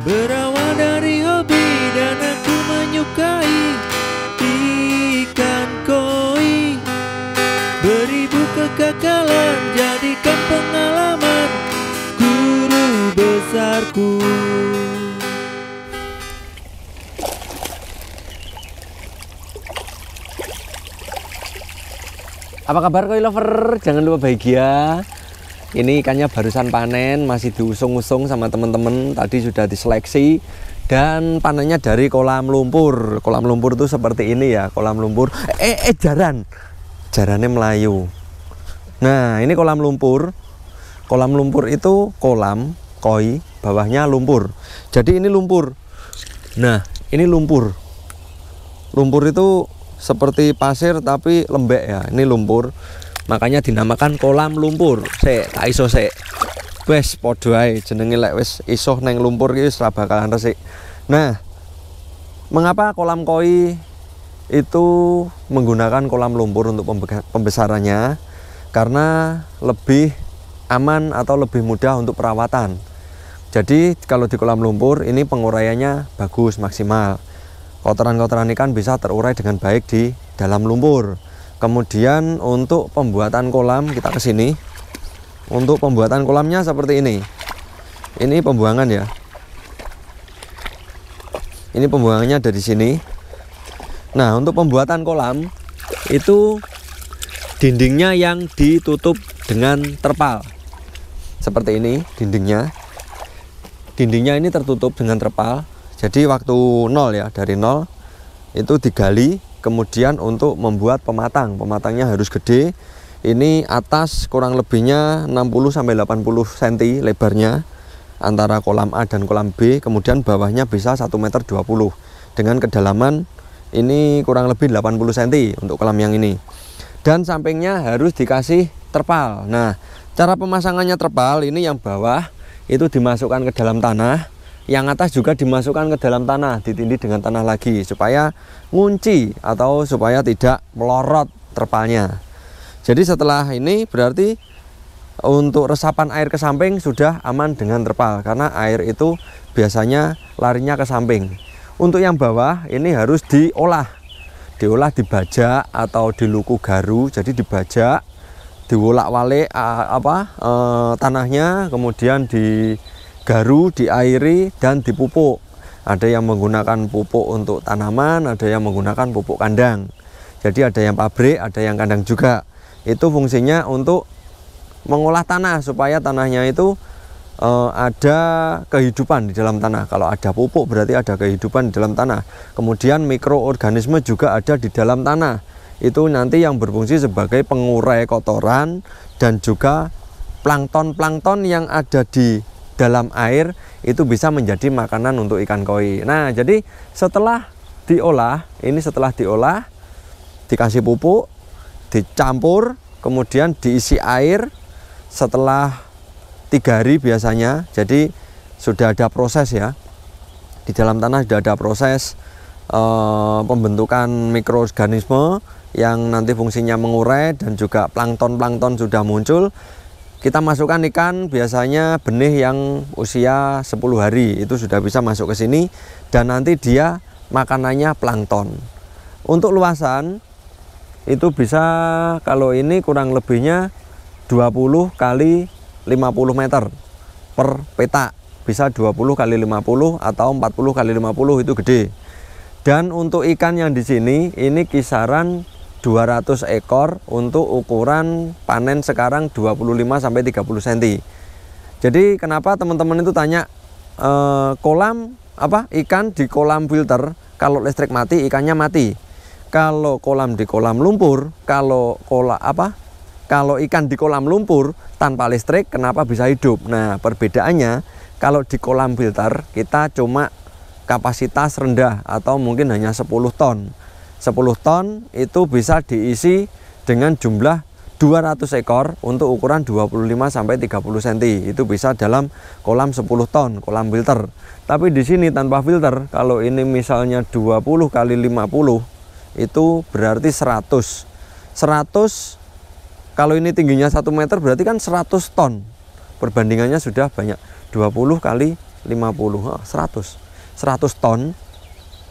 Berawal dari hobi dan aku menyukai ikan koi. Beribu kegagalan jadikan pengalaman guru besarku. Apa kabar koi lover? Jangan lupa bahagia. Ini ikannya barusan panen, masih diusung-usung sama teman-teman. Tadi sudah diseleksi dan panennya dari kolam lumpur. Kolam lumpur itu seperti ini ya, kolam lumpur. Jarannya Melayu. Nah, ini kolam lumpur. Kolam lumpur itu kolam koi, bawahnya lumpur. Jadi ini lumpur. Nah, ini lumpur. Lumpur itu seperti pasir tapi lembek ya. Ini lumpur. Makanya dinamakan kolam lumpur. Tak iso wes podo ae jenenge lek wis iso neng lumpur iki wis ora bakalan resik. Nah, mengapa kolam koi itu menggunakan kolam lumpur untuk pembesarannya? Karena lebih aman atau lebih mudah untuk perawatan. Jadi kalau di kolam lumpur ini penguraiannya bagus, maksimal. Kotoran-kotoran ikan bisa terurai dengan baik di dalam lumpur. Kemudian untuk pembuatan kolam kita ke sini. Untuk pembuatan kolamnya seperti ini. Ini pembuangan ya. Ini pembuangannya dari sini. Nah, untuk pembuatan kolam itu dindingnya yang ditutup dengan terpal. Seperti ini dindingnya. Dindingnya ini tertutup dengan terpal. Jadi waktu nol ya, dari nol itu digali. Kemudian untuk membuat pematangnya harus gede. Ini atas kurang lebihnya 60-80 cm lebarnya antara kolam A dan kolam B. Kemudian bawahnya bisa 1,20 meter dengan kedalaman ini kurang lebih 80 cm untuk kolam yang ini. Dan sampingnya harus dikasih terpal. Nah, cara pemasangannya terpal ini yang bawah itu dimasukkan ke dalam tanah. Yang atas juga dimasukkan ke dalam tanah, ditindih dengan tanah lagi supaya ngunci atau supaya tidak melorot terpalnya. Jadi setelah ini berarti untuk resapan air ke samping sudah aman dengan terpal, karena air itu biasanya larinya ke samping. Untuk yang bawah ini harus dibajak atau diluku garu. Jadi dibajak, diwolak-walik tanahnya, kemudian digaru, diairi, dan dipupuk. Ada yang menggunakan pupuk untuk tanaman, ada yang menggunakan pupuk kandang. Jadi ada yang pabrik, ada yang kandang juga. Itu fungsinya untuk mengolah tanah supaya tanahnya itu ada kehidupan di dalam tanah. Kalau ada pupuk berarti ada kehidupan di dalam tanah. Kemudian mikroorganisme juga ada di dalam tanah. Itu nanti yang berfungsi sebagai pengurai kotoran dan juga plankton-plankton yang ada di dalam air itu bisa menjadi makanan untuk ikan koi. Nah, jadi setelah diolah, dikasih pupuk, dicampur, kemudian diisi air setelah 3 hari biasanya. Jadi sudah ada proses ya. Di dalam tanah sudah ada proses pembentukan mikroorganisme yang nanti fungsinya mengurai dan juga plankton-plankton sudah muncul. Kita masukkan ikan, biasanya benih yang usia 10 hari itu sudah bisa masuk ke sini dan nanti dia makanannya plankton. Untuk luasan itu bisa, kalau ini kurang lebihnya 20 kali 50 meter per petak. Bisa 20 kali 50 atau 40 kali 50 itu gede. Dan untuk ikan yang di sini ini kisaran 200 ekor untuk ukuran panen sekarang 25-30 cm. Jadi kenapa teman-teman itu tanya ikan di kolam filter kalau listrik mati ikannya mati. Kalau kolam di kolam lumpur, kalau ikan di kolam lumpur tanpa listrik kenapa bisa hidup? Nah, perbedaannya kalau di kolam filter kita cuma kapasitas rendah atau mungkin hanya 10 ton. 10 ton itu bisa diisi dengan jumlah 200 ekor untuk ukuran 25-30 cm. Itu bisa dalam kolam 10 ton, kolam filter. Tapi di sini tanpa filter, kalau ini misalnya 20 kali 50 itu berarti 100. 100 kalau ini tingginya 1 meter berarti kan 100 ton. Perbandingannya sudah banyak. 20 kali ton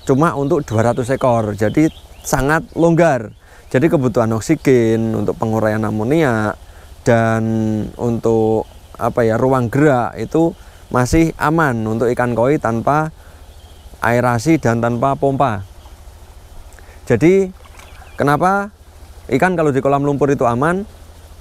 cuma untuk 200 ekor. Jadi sangat longgar. Jadi kebutuhan oksigen untuk penguraian amonia dan untuk ruang gerak itu masih aman untuk ikan koi tanpa aerasi dan tanpa pompa. Jadi kenapa ikan kalau di kolam lumpur itu aman?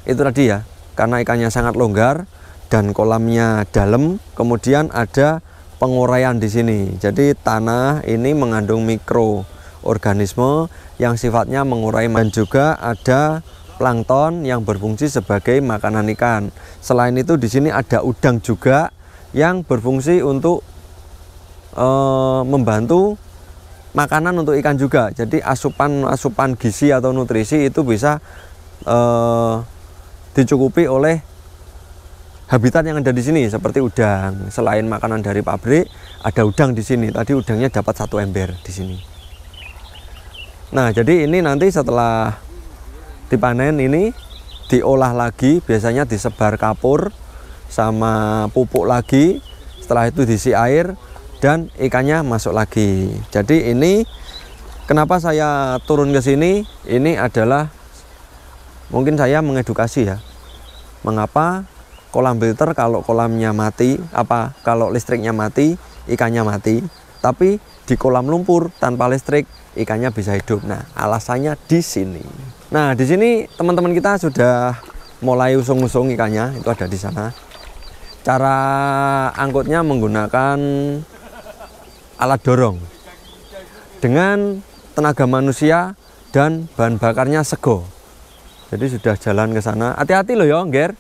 Itu tadi ya, karena ikannya sangat longgar dan kolamnya dalam, kemudian ada penguraian di sini. Jadi tanah ini mengandung mikroorganisme yang sifatnya mengurai, dan juga ada plankton yang berfungsi sebagai makanan ikan. Selain itu di sini ada udang juga yang berfungsi untuk membantu makanan untuk ikan juga. Jadi asupan gizi atau nutrisi itu bisa dicukupi oleh habitat yang ada di sini seperti udang. Selain makanan dari pabrik, ada udang di sini. Tadi udangnya dapat 1 ember di sini. Nah, jadi ini nanti setelah dipanen ini diolah lagi, biasanya disebar kapur sama pupuk lagi. Setelah itu diisi air dan ikannya masuk lagi. Jadi ini kenapa saya turun ke sini? Ini adalah mungkin saya mengedukasi ya. Mengapa kolam filter kalau kolamnya mati, kalau listriknya mati, ikannya mati. Tapi di kolam lumpur tanpa listrik ikannya bisa hidup. Nah, alasannya di sini. Nah, di sini teman-teman kita sudah mulai usung-usung ikannya, itu ada di sana. Cara angkutnya menggunakan alat dorong dengan tenaga manusia dan bahan bakarnya sego. Jadi sudah jalan ke sana. Hati-hati loh ya, Ngger.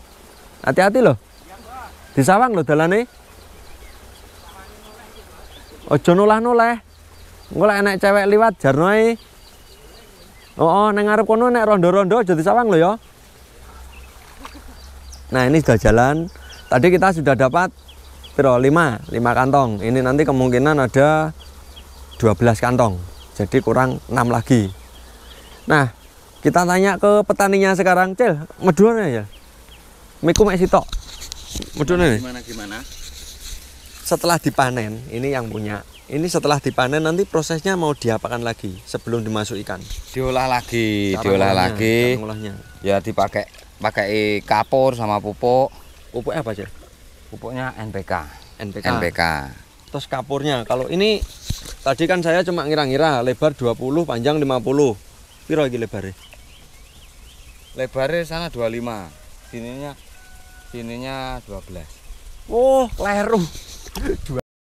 Hati-hati loh. Di sawang loh dalane. Ojo nulah-nuleh. Engko lek enek cewek liwat jarno ae. Nang ngarep kono nek rondo-rondo aja di sawang loh ya. Nah, ini sudah jalan. Tadi kita sudah dapat 5 kantong. Ini nanti kemungkinan ada 12 kantong. Jadi kurang 6 lagi. Nah, kita tanya ke petaninya sekarang, Cil, medune ya. Miku mek sitok. Medune gimana? Setelah dipanen, ini yang punya. Ini setelah dipanen nanti prosesnya mau diapakan lagi sebelum dimasukkan? Diolah lagi, Ngolahnya. Ya pakai kapur sama pupuk. Pupuknya apa aja? Pupuknya NPK. NPK. Terus kapurnya, kalau ini tadi kan saya cuma ngira-ngira lebar 20, panjang 50. Piro iki lebarnya? Lebarnya sana 25. Sininya 12. Oh, kleru.